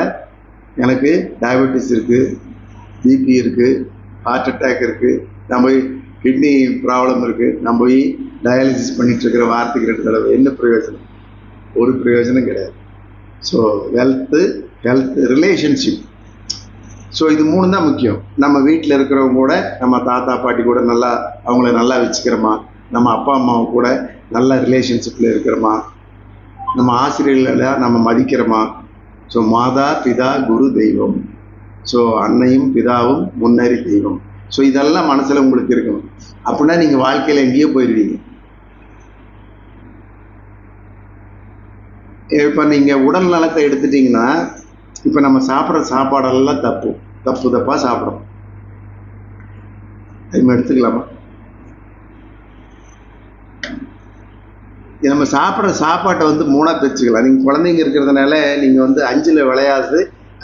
எனக்கு டயபெட்டிஸ் இருக்குது, பிபி இருக்குது, ஹார்ட் அட்டாக் இருக்குது, நம்ம போய் கிட்னி ப்ராப்ளம் இருக்குது, நம்ம போய் டயாலிசிஸ் பண்ணிகிட்ருக்கிற வாரத்துக்கு 2 தடவை. என்ன பிரயோஜனம்? ஒரு பிரயோஜனம் கிடையாது. So wealth, health, relationship. So இது 3 தான் முக்கியம். நம்ம வீட்டில் இருக்கிறவங்க கூட, நம்ம தாத்தா பாட்டி கூட நல்லா அவங்கள நல்லா வச்சுக்கிறோமா, நம்ம அப்பா அம்மாவை கூட நல்ல ரிலேஷன்ஷிப்பில் இருக்கிறோமா, நம்ம ஆசிரியர்களை நம்ம மதிக்கிறோமா. ஸோ மாதா பிதா குரு தெய்வம். ஸோ அன்னையும் பிதாவும் முன்னறி தெய்வம். ஸோ இதெல்லாம் மனசில் உங்களுக்கு இருக்கணும். அப்படின்னா நீங்கள் வாழ்க்கையில் எங்கேயோ போயிடுவீங்க. இப்போ நீங்கள் உடல் நலத்தை எடுத்துட்டிங்கன்னா, இப்போ நம்ம சாப்பிட்ற சாப்பாடெல்லாம் தப்பாக சாப்பிட்றோம். நம்ம எடுத்துக்கலாமா? நம்ம சாப்பிட்ற சாப்பாட்டை வந்து 3ஆக பிரிச்சுக்கலாம். நீங்கள் குழந்தைங்க இருக்கிறதுனால நீங்கள் வந்து 5ல் விளையாது,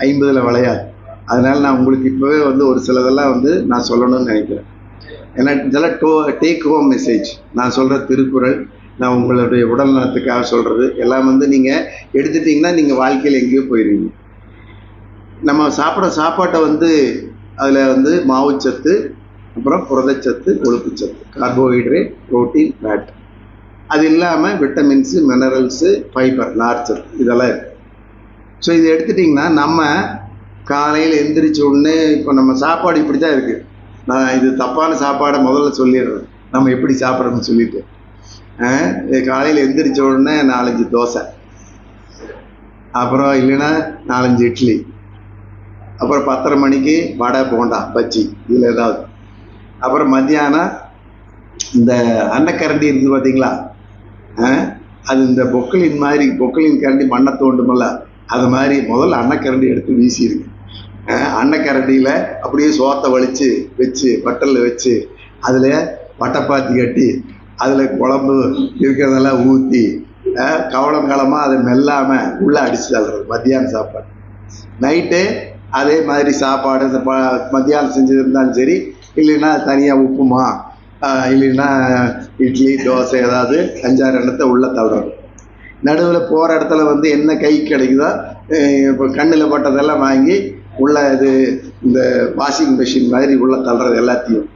50ல் விளையாது. அதனால் நான் உங்களுக்கு இப்போவே வந்து ஒரு சிலதெல்லாம் வந்து நான் சொல்லணும்னு நினைக்கிறேன். ஏன்னா இதெல்லாம் டேக் ஹோம் மெசேஜ். நான் சொல்கிற திருக்குறள், நான் உங்களுடைய உடல் நலத்துக்காக சொல்கிறது எல்லாம் வந்து நீங்கள் எடுத்துட்டிங்கன்னா நீங்கள் வாழ்க்கையில் எங்கேயோ போயிடுவீங்க. நம்ம சாப்பிட்ற சாப்பாட்டை வந்து அதில் வந்து மாவுச்சத்து, அப்புறம் புரதச்சத்து, கொழுப்புச்சத்து, கார்போஹைட்ரேட், புரோட்டீன், ஃபேட், அது இல்லாமல் விட்டமின்ஸு, மினரல்ஸு, ஃபைபர், நார்ச்சத்து, இதெல்லாம் இருக்குது. ஸோ இதை எடுத்துட்டிங்கன்னா நம்ம காலையில் எந்திரிச்ச உடனே இப்போ நம்ம சாப்பாடு இப்படி தான் இருக்குது. நான் இது தப்பான சாப்பாடை முதல்ல சொல்லிடுறேன், நம்ம எப்படி சாப்பிட்றோம்னு சொல்லிட்டு. காலையில் எந்திரிச்ச உடனே 4-5 தோசை, அப்புறம் இல்லைன்னா 4-5 இட்லி, அப்புறம் 10:30 மணிக்கு வடை, போண்டா, பஜ்ஜி, இதில் ஏதாவது. அப்புறம் மத்தியானம் இந்த அன்னக்கரண்டி இருக்குது பார்த்தீங்களா, அது இந்த பொக்கலின் மாதிரி, பொக்கலின் கரண்டி மண்ணை தோண்டுமல்ல, அது மாதிரி முதல்ல அன்னக்கரண்டி எடுத்து வீசிடுங்க. அன்னக்கரண்டியில் அப்படியே சோத்தை வலித்து வச்சு, பட்டலில் வச்சு, அதில் வட்டைப்பாத்தி கட்டி, அதில் குழம்பு இருக்கிறதெல்லாம் ஊற்றி கவலங்காலமாக அதை மெல்லாமல் உள்ளே அடித்து தள்ளுறது மத்தியானம் சாப்பாடு. நைட்டு அதே மாதிரி சாப்பாடு, இந்த மத்தியானம் செஞ்சுருந்தாலும் சரி, இல்லைன்னா தனியாக உப்புமா, இல்லைன்னா இட்லி, தோசை, ஏதாவது 5-6 எண்ணத்தை உள்ளே தள்ளுறது. நடுவில் போகிற இடத்துல வந்து என்ன கை கிடைக்குதோ, இப்போ கண்ணில் பட்டதெல்லாம் வாங்கி உள்ள இது இந்த வாஷிங் மிஷின் மாதிரி உள்ளே தள்ளுறது எல்லாத்தையும்.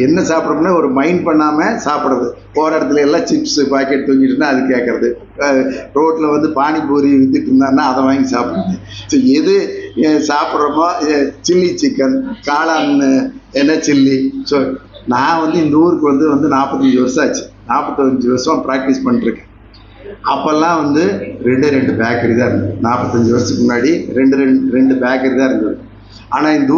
என்ன சாப்பிட்றோம்னா ஒரு மைண்ட் பண்ணாமல் சாப்பிட்றது. போகிற இடத்துல எல்லாம் சிப்ஸு பாக்கெட் தூங்கிட்டுனா அது கேட்குறது. ரோட்டில் வந்து பானிபூரி விற்றுட்டு இருந்தாருன்னா அதை வாங்கி சாப்பிட்றது. ஸோ எது சாப்பிட்றோமோ, சில்லி சிக்கன், காளான், என்ன சில்லி. ஸோ நான் வந்து இந்த ஊருக்கு வந்து 45 வருஷம் ஆச்சு. 45 வருஷம் ப்ராக்டிஸ் பண்ணிட்டுருக்கேன். அப்போல்லாம் வந்து 2 பேக்கரி தான் இருந்தது. 45 வருஷத்துக்கு முன்னாடி 2 பேக்கரி தான் இருந்தது. ஆனால் இந்த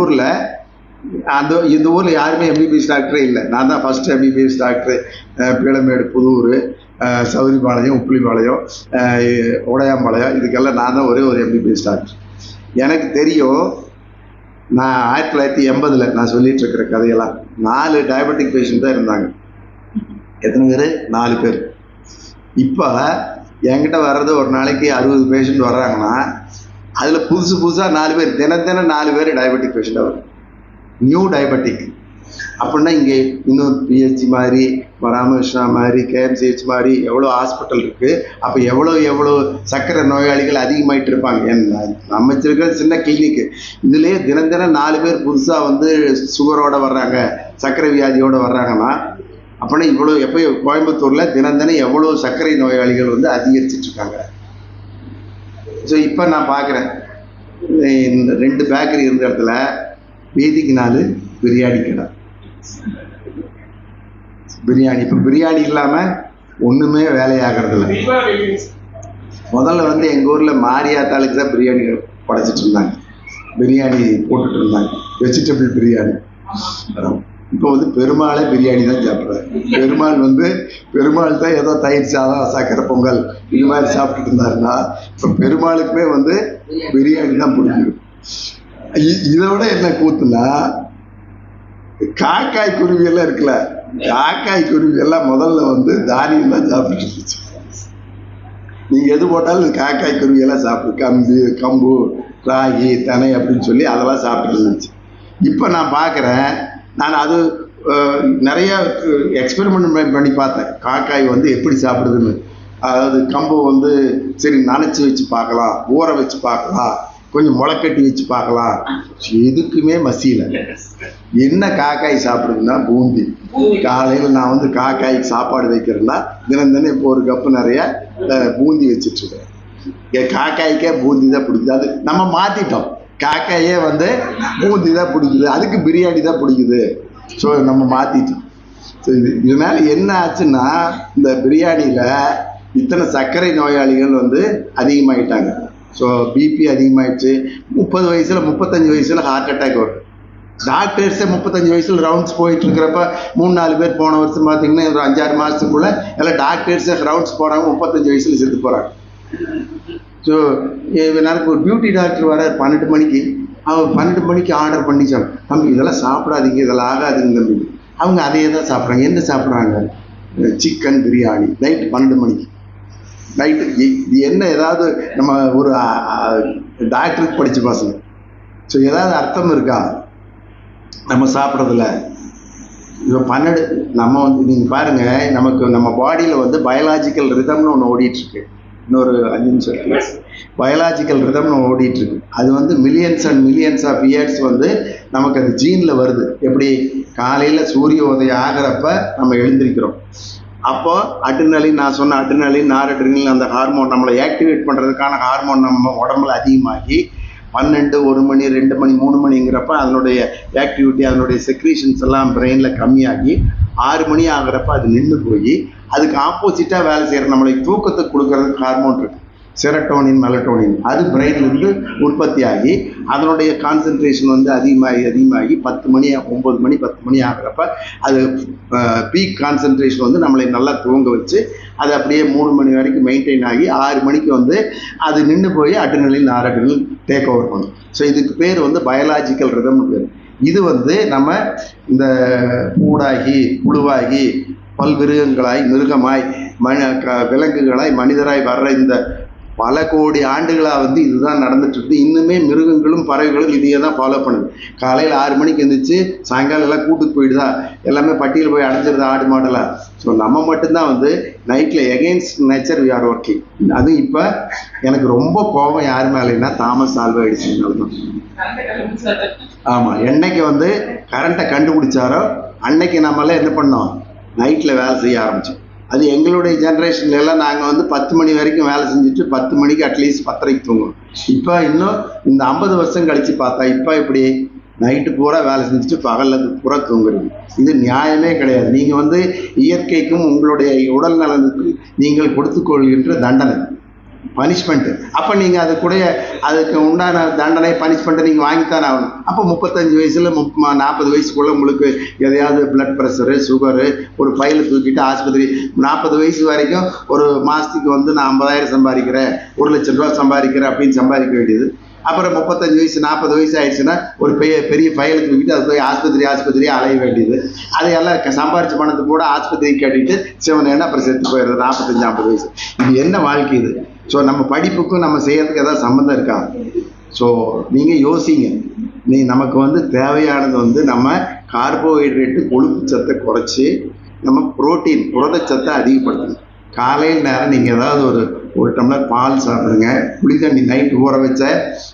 ஊரில் யாருமே எம்பிபிஎஸ் டாக்டரே இல்லை. நான் தான் first MBBS doctor. Peelamedu, Puthur, Sowripalayam, Uppilipalayam, Udayampalayam, இதுக்கெல்லாம் நான் தான் ஒரே ஒரு எம்பிபிஎஸ் டாக்டர். எனக்கு தெரியும், நான் 1980 நான் சொல்லிகிட்ருக்கிற கதையெல்லாம் 4 டயபெட்டிக் பேஷண்ட் தான் இருந்தாங்க. எத்தனை பேர்? 4 பேர். இப்போ என்கிட்ட வர்றது ஒரு நாளைக்கு 60 பேஷண்ட் வர்றாங்கன்னா அதில் புதுசாக 4 பேர், தினம் 4 பேர் டயபெட்டிக் பேஷண்ட்டாக வரும். New diabetic. அப்படின்னா இங்கே இன்னும் பிஹெச்சி மாதிரி, ராமகிருஷ்ணா மாதிரி, கேஎம்சிஹெச் மாதிரி எவ்வளோ ஹாஸ்பிட்டல் இருக்குது. அப்போ எவ்வளோ சர்க்கரை நோயாளிகள் அதிகமாகிட்டு இருப்பாங்க. நம்ம வச்சிருக்கிற சின்ன கிளினிக்கு இதுலேயே தினம் 4 பேர் புதுசாக வந்து சுகரோடு வர்றாங்க, சர்க்கரை வியாதியோடு வர்றாங்கன்னா, அப்படின்னா இவ்வளோ எப்போ கோயம்புத்தூரில் தினம் எவ்வளோ சர்க்கரை நோயாளிகள் வந்து அதிகரிச்சிட்டு இருக்காங்க. ஸோ இப்போ நான் பார்க்குறேன், இந்த 2 பேக்கரி இருந்த இடத்துல வீதிக்கு 4 பிரியாணி கடை. பிரியாணி இப்போ பிரியாணி இல்லாமல் ஒன்றுமே வேலையாகிறதில்ல. முதல்ல வந்து எங்கள் ஊரில் மாரியாத்தாளுக்கு தான் பிரியாணி படைச்சிட்டு இருந்தாங்க, பிரியாணி போட்டுட்டு இருந்தாங்க, வெஜிடபிள் பிரியாணி. இப்போ வந்து பெருமாளே பிரியாணி தான் சாப்பிட்றாரு. பெருமாள் தான் ஏதோ தயிர் சாதம், சக்கரை பொங்கல் இது மாதிரி சாப்பிட்டுட்டு இருந்தாருன்னா, இப்போ பெருமாளுக்குமே வந்து பிரியாணி தான் பிடிக்கும். இதோட என்ன கூத்துனா, காக்காய் குருவி எல்லாம் இருக்குல்ல, காக்காய் குருவி எல்லாம் முதல்ல வந்து தானியம் தான் சாப்பிட்டு இருந்துச்சு. நீங்க எது போட்டாலும் காக்காய் குருவி எல்லாம் சாப்பிடு, கம்பு, ராகி, தனை அப்படின்னு சொல்லி அதெல்லாம் சாப்பிட்டு இருந்துச்சு. இப்போ நான் பார்க்குறேன், நான் அது நிறைய எக்ஸ்பெரிமெண்ட் பண்ணி பார்த்தேன், காக்காய் வந்து எப்படி சாப்பிடுதுன்னு. அதாவது கம்பு வந்து சரி நனைச்சி வச்சு பார்க்கலாம், ஊற வச்சு பார்க்கலாம், கொஞ்சம் முளைக்கட்டி வச்சு பார்க்கலாம், எதுக்குமே மசியல. என்ன காக்காய் சாப்பிடுதுன்னா பூந்தி. காலையில் நான் வந்து காக்காய்க்கு சாப்பாடு வைக்கிறேன்னா தினம் இப்போ ஒரு கப்பு நிறைய பூந்தி வச்சிட்ருக்கேன். காக்காய்க்கே பூந்தி தான் பிடிக்குது. அது நம்ம மாற்றிட்டோம், காக்காயே வந்து பூந்தி தான் பிடிக்குது, அதுக்கு பிரியாணி தான் பிடிக்குது. ஸோ நம்ம மாற்றிட்டோம். ஸோ இதனால என்ன ஆச்சுன்னா, இந்த பிரியாணியில் இத்தனை சர்க்கரை நோயாளிகள் வந்து அதிகமாகிட்டாங்க. ஸோ பிபி அதிகமாகிடுச்சு. 30 வயசில் 35 வயசில் ஹார்ட் அட்டாக் வருது. டாக்டர்ஸே 35 வயசில் ரவுண்ட்ஸ் போயிட்டு இருக்கிறப்ப 3-4 பேர் போன வருஷம் பார்த்தீங்கன்னா ஒரு 5-6 மாதத்துக்குள்ள எல்லாம் டாக்டர்ஸே ரவுண்ட்ஸ் போகிறாங்க, 35 வயசில் செத்து போகிறாங்க. ஸோ எனக்கு ஒரு பியூட்டி டாக்டர் வர 12 மணிக்கு, அவங்க 12 மணிக்கு ஆர்டர் பண்ணி தம்பி இதெல்லாம் சாப்பிடாதீங்க, இதெல்லாம் ஆகாதுங்க தம்பி. அவங்க அதையே தான் சாப்பிட்றாங்க. என்ன சாப்பிட்றாங்க? சிக்கன் பிரியாணி நைட்டு 12 மணிக்கு. நைட்டு இது என்ன, ஏதாவது நம்ம ஒரு டாக்டருக்கு படித்த பசங்க. ஸோ ஏதாவது அர்த்தம் இருக்கா நம்ம சாப்பிட்றதுல? இப்போ 12 நம்ம வந்து நீங்கள் பாருங்கள், நமக்கு நம்ம பாடியில் வந்து பயாலாஜிக்கல் ரிதம்னு ஒன்று ஓடிட்டுருக்கு. இன்னொரு 5 நிமிஷம் பயாலாஜிக்கல் ரிதம்னு ஓடிட்டுருக்கு. அது வந்து millions and millions of years வந்து நமக்கு அது ஜீனில் வருது. எப்படி காலையில் சூரிய உதயம் ஆகிறப்ப நம்ம எழுந்திருக்கிறோம், அப்போது அட்ரினலின், நான் சொன்ன அட்ரினலின், நாரட்ரினலின் அந்த ஹார்மோன் நம்மளை ஆக்டிவேட் பண்ணுறதுக்கான ஹார்மோன் நம்ம உடம்புல அதிகமாகி 12, 1 மணி, 2 மணி, 3 மணிங்கிறப்ப அதனுடைய ஆக்டிவிட்டி, அதனுடைய செக்ரீஷன்ஸ் எல்லாம் பிரெயினில் கம்மியாகி 6 மணி ஆகிறப்ப அது நின்று போய் அதுக்கு ஆப்போசிட்டாக வேலை செய்கிற நம்மளுக்கு தூக்கத்தை கொடுக்கறதுக்கு ஹார்மோன் இருக்குது, செரட்டோனின், மெலட்டோனின். அது பிரெயின்லேருந்து உற்பத்தி ஆகி அதனுடைய கான்சன்ட்ரேஷன் வந்து அதிகமாகி 10 மணி, 9 மணி, 10 மணி ஆகிறப்ப அது பீக் கான்சன்ட்ரேஷன் வந்து நம்மளை நல்லா தூங்க வச்சு அது அப்படியே 3 மணி வரைக்கும் மெயின்டைன் ஆகி 6 மணிக்கு வந்து அது நின்று போய் அட்ரினலின், நாரட்ரினலின் டேக் ஓவர் பண்ணும். ஸோ இதுக்கு பேர் வந்து பயாலாஜிக்கல் ரிதம்னு பேர். இது வந்து நம்ம இந்த பூடாகி, புழுவாகி, பல்விருகங்களாய், மிருகமாய், விலங்குகளாய், மனிதராய் வர்ற இந்த பல கோடி ஆண்டுகளாக வந்து இதுதான் நடந்துட்டு இருக்குது. இன்னுமே மிருகங்களும் பறவைகளும் இதையே தான் ஃபாலோ பண்ணுது. காலையில் 6 மணிக்கு எழுந்திரிச்சு சாயங்காலம் எல்லாம் கூட்டுக்கு போயிடுதா, எல்லாமே பட்டியல் போய் அடைஞ்சிருதா ஆடு மாடெல்லாம். ஸோ நம்ம மட்டும்தான் வந்து நைட்டில் against nature we are working. அதுவும் இப்போ எனக்கு ரொம்ப கோபம் யார் மேலேன்னா தாமஸ் ஆல்வா எடிசன் மேலே தான். ஆமாம், என்னைக்கு வந்து கரண்ட்டை கண்டுபிடிச்சாரோ அன்னைக்கு நம்மளாம் என்ன பண்ணோம், நைட்டில் வேலை செய்ய ஆரம்பித்தோம். அது எங்களுடைய ஜென்ரேஷன்ல எல்லாம் நாங்கள் வந்து 10 மணி வரைக்கும் வேலை செஞ்சுட்டு 10 மணிக்கு அட்லீஸ்ட் 10:30க்கு தூங்குவோம். இப்போ இன்னும் இந்த 50 வருஷம் கழித்து பார்த்தா இப்போ இப்படி நைட்டு பூரா வேலை செஞ்சுட்டு பகலில் பூரா தூங்குறது. இது நியாயமே கிடையாது. நீங்கள் வந்து இயற்கைக்கும் உங்களுடைய உடல் நலனுக்கு நீங்கள் கொடுத்துக்கொள்கின்ற தண்டனை, பனிஷ்மெண்ட்டு. அப்போ நீங்கள் அதுக்கு உண்டான தண்டனை, பனிஷ்மெண்ட்டை நீங்கள் வாங்கித்தானே ஆகணும். அப்போ 35 வயசில் 40 வயசுக்குள்ளே உங்களுக்கு எதையாவது பிளட் ப்ரெஷரு, சுகரு, ஒரு ஃபைலை தூக்கிட்டு ஆஸ்பத்திரி, 40 வயசு வரைக்கும் ஒரு மாதத்துக்கு வந்து நான் 50,000 சம்பாதிக்கிறேன், 1 லட்சம் ரூபா சம்பாதிக்கிறேன் அப்படின்னு சம்பாதிக்க வேண்டியது. அப்புறம் 35 வயசு 40 வயசு ஆயிடுச்சுன்னா ஒரு பெரிய ஃபைலை தூக்கிட்டு அது போய் ஆஸ்பத்திரியாக அலைய வேண்டியது. அதையெல்லாம் சம்பாரிச்ச பணத்தை கூட ஆஸ்பத்திரிக்கு கட்டிட்டு சிவனேன்னா அப்புறம் செத்து போயிடுறது 45-50 வயசு. இது என்ன வாழ்க்கை இது? ஸோ நம்ம படிப்புக்கும் நம்ம செய்யறதுக்கு ஏதாவது சம்மந்தம் இருக்கா? ஸோ நீங்கள் யோசிங்க. நமக்கு வந்து தேவையானது வந்து நம்ம கார்போஹைட்ரேட்டு கொழுப்பு சத்தை குறைச்சி நம்ம புரோட்டீன் புரதச்சத்தை அதிகப்படுத்தணும். காலையில் நேரம் நீங்கள் ஏதாவது ஒரு டம்ளர் பால் சாப்பிடுங்க. புளி தண்ணி நைட்டு ஊற வச்ச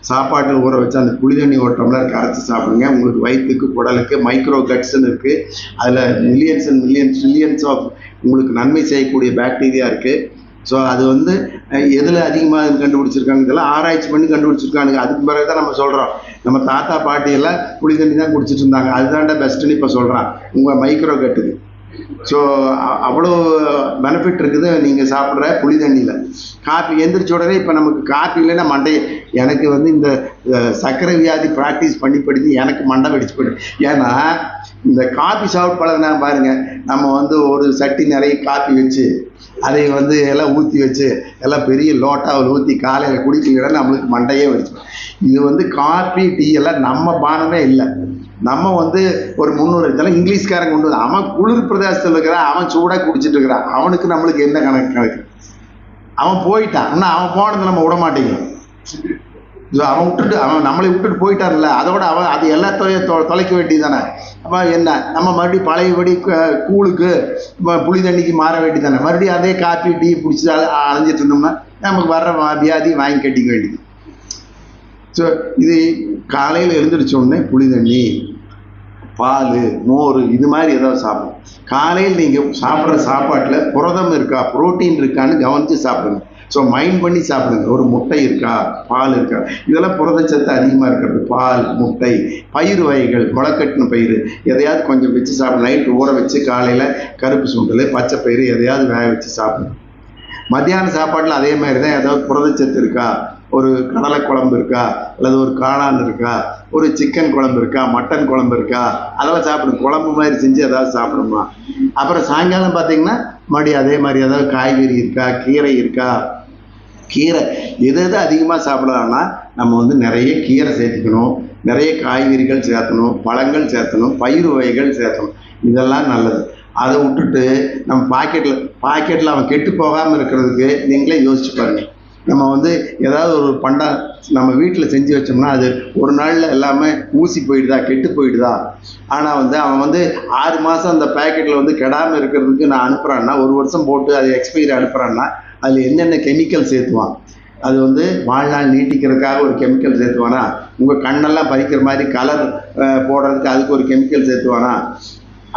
சாப்பாட்டில் ஊற வச்ச அந்த புளி தண்ணி ஒரு டம்ளர் கரைச்சி சாப்பிடுங்க. உங்களுக்கு வயிற்றுக்கு குடலுக்கு மைக்ரோ கட்ஸ்ன்னு இருக்குது. அதில் மில்லியன்ஸ் அண்ட் ட்ரில்லியன்ஸ் ஆஃப் உங்களுக்கு நன்மை செய்யக்கூடிய பாக்டீரியா இருக்குது. ஸோ அது வந்து எதில் அதிகமாக கண்டுபிடிச்சிருக்காங்க, இதெல்லாம் ஆராய்ச்சி பண்ணி கண்டுபிடிச்சிருக்கானுங்க. அதுக்கு பிறகு தான் நம்ம சொல்கிறோம். நம்ம தாத்தா பாட்டியெல்லாம் புளி தண்ணி தான் குடிச்சிட்டு இருந்தாங்க, அதுதான்டா பெஸ்ட்டுன்னு இப்போ சொல்கிறான் உங்கள் மைக்ரோ கட்டுக்கு. ஸோ அவ்வளோ பெனிஃபிட் இருக்குது நீங்கள் சாப்பிட்ற புளி தண்ணியில். காப்பி எந்திரிச்ச உடனே இப்போ நமக்கு காப்பி இல்லைன்னா எனக்கு வந்து இந்த சர்க்கரை வியாதி ப்ராக்டிஸ் பண்ணி எனக்கு மண்டை வெடிச்சு போயிடும். ஏன்னா இந்த காப்பி சாப்பிட்டு பழகினா பாருங்கள், நம்ம வந்து ஒரு சட்டி நிறைய காப்பி வச்சு அதை வந்து எல்லாம் ஊற்றி வச்சு எல்லாம் பெரிய லோட்டாவில் ஊற்றி காலையில் குடிக்கலாம், நம்மளுக்கு மண்டையே வெடிச்சு. இது வந்து காப்பி டீ எல்லாம் நம்ம பானமே இல்லை. நம்ம வந்து ஒரு 300 இதெல்லாம் இங்கிலீஷ்காரன் கொண்டு வந்து அவன் குளிர் பிரதேசத்தில் இருக்கிறான், அவன் சூடாக குடிச்சிட்டு இருக்கிறான். அவனுக்கு நம்மளுக்கு என்ன கணக்கு? அவன் போயிட்டான். இன்னும் அவன் போனது நம்ம விட மாட்டேங்கிறோம். அவன் நம்மளை விட்டுட்டு போயிட்டார்ல, அதோட அவன் அது எல்லாத்தையும் தொலைக்க வேண்டியது தானே. அப்போ என்ன, நம்ம மறுபடியும் பழையபடி கூழுக்கு புளி தண்ணிக்கு மாற வேண்டியது தானே. மறுபடியும் அதே காப்பி டீ பிடிச்சி அலைஞ்சிட்டு இருந்தோம்னா நமக்கு வர்ற வியாதி வாங்கி கட்டிக்க வேண்டியது. ஸோ இது காலையில் எழுந்திரிச்ச உடனே புளி தண்ணி, பால், மோர் இது மாதிரி ஏதாவது சாப்பிடும். காலையில் நீங்கள் சாப்பிட்ற சாப்பாட்டில் புரதம் இருக்கா, புரோட்டீன் இருக்கான்னு கவனித்து சாப்பிடுங்க. ஸோ மைண்ட் பண்ணி சாப்பிடுங்க. ஒரு முட்டை இருக்கா, பால் இருக்கா, இதெல்லாம் புரதச்சத்து அதிகமாக இருக்கிறது. பால், முட்டை, பயிர் வகைகள், முளைக்கட்டின பயிர் எதையாவது கொஞ்சம் வச்சு சாப்பிடும். நைட்டு ஊற வச்சு காலையில் கருப்பு சுண்டல், பச்சை பயிர் எதையாவது வேக வச்சு சாப்பிடுங்க. மத்தியான சாப்பாட்டில் அதே மாதிரி தான் ஏதாவது புரதச்சத்து இருக்கா, ஒரு கடலை குழம்பு இருக்கா, அல்லது ஒரு காளான் இருக்கா, ஒரு சிக்கன் குழம்பு இருக்கா, மட்டன் குழம்பு இருக்கா, அதெல்லாம் சாப்பிடும். குழம்பு மாதிரி செஞ்சு ஏதாவது சாப்பிடுமா. அப்புறம் சாயங்காலம் பார்த்தீங்கன்னா மறுபடியும் அதே மாதிரி ஏதாவது காய்கறி இருக்கா, கீரை இருக்கா. கீரை எது அதிகமாக சாப்பிடலாம்னா நம்ம வந்து நிறைய கீரை சேர்த்துக்கணும், நிறைய காய்கறிகள் சேர்த்தணும், பழங்கள் சேர்த்தணும், பயிர் வகைகள் சேர்த்தணும். இதெல்லாம் நல்லது. அதை விட்டுட்டு நம்ம பாக்கெட்டில் அவன் கெட்டு போகாமல் இருக்கிறதுக்கு நீங்களே யோசிச்சு பாருங்கள். நம்ம வந்து ஏதாவது ஒரு நம்ம வீட்டில் செஞ்சு வச்சோம்னா அது ஒரு நாளில் எல்லாமே ஊசி போயிடுதா, கெட்டு போயிடுதா. ஆனால் வந்து அவன் வந்து 6 மாதம் அந்த பேக்கெட்டில் வந்து கெடாமல் இருக்கிறதுக்கு நான் அனுப்புகிறான்னா, 1 வருஷம் போட்டு அது எக்ஸ்பைரி அனுப்புகிறான்னா அதில் என்னென்ன கெமிக்கல் சேர்த்துவான். அது வந்து வாழ்நாள் நீட்டிக்கிறதுக்காக ஒரு கெமிக்கல் சேர்த்துவானா, உங்கள் கண்ணெல்லாம் பறிக்கிற மாதிரி கலர் போடுறதுக்கு அதுக்கு ஒரு கெமிக்கல் சேர்த்துவானா,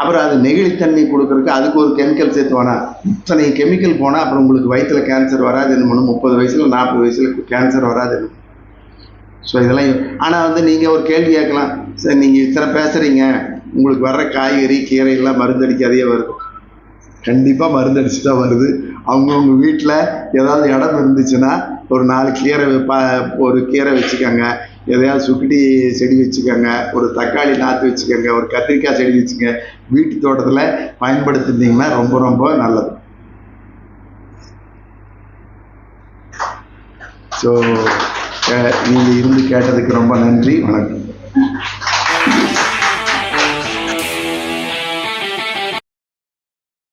அப்புறம் அது நெகிழித்தன்மை கொடுக்கறதுக்கு அதுக்கு ஒரு கெமிக்கல் சேர்த்துவானா. இத்தனை கெமிக்கல் போனால் அப்புறம் உங்களுக்கு வயிற்றில் கேன்சர் வராது என்ன பண்ணும், 30 வயசில் 40 வயசில் கேன்சர் வராது. ஸோ இதெல்லாம் ஆனால் வந்து நீங்கள் ஒரு கேள்வி கேட்கலாம், சார் நீங்கள் இத்தனை பேசுகிறீங்க, உங்களுக்கு வர்ற காய்கறி கீரையெல்லாம் மருந்தடிக்காதையே வருது. கண்டிப்பாக மருந்தடிச்சு தான் வருது. அவங்கவுங்க வீட்டில் ஏதாவது இடம் இருந்துச்சுன்னா ஒரு 4 கீரை ஒரு கீரை வச்சுக்கோங்க, எதையாவது சுக்கிட்டி செடி வச்சுக்கோங்க, ஒரு தக்காளி நாற்று வச்சுக்கோங்க, ஒரு கத்திரிக்காய் செடி வச்சுக்கோங்க. வீட்டு தோட்டத்தில் பயன்படுத்தினீங்கன்னா ரொம்ப ரொம்ப நல்லது. ஸோ நீங்கள் இருந்து கேட்டதுக்கு ரொம்ப நன்றி. வணக்கம்.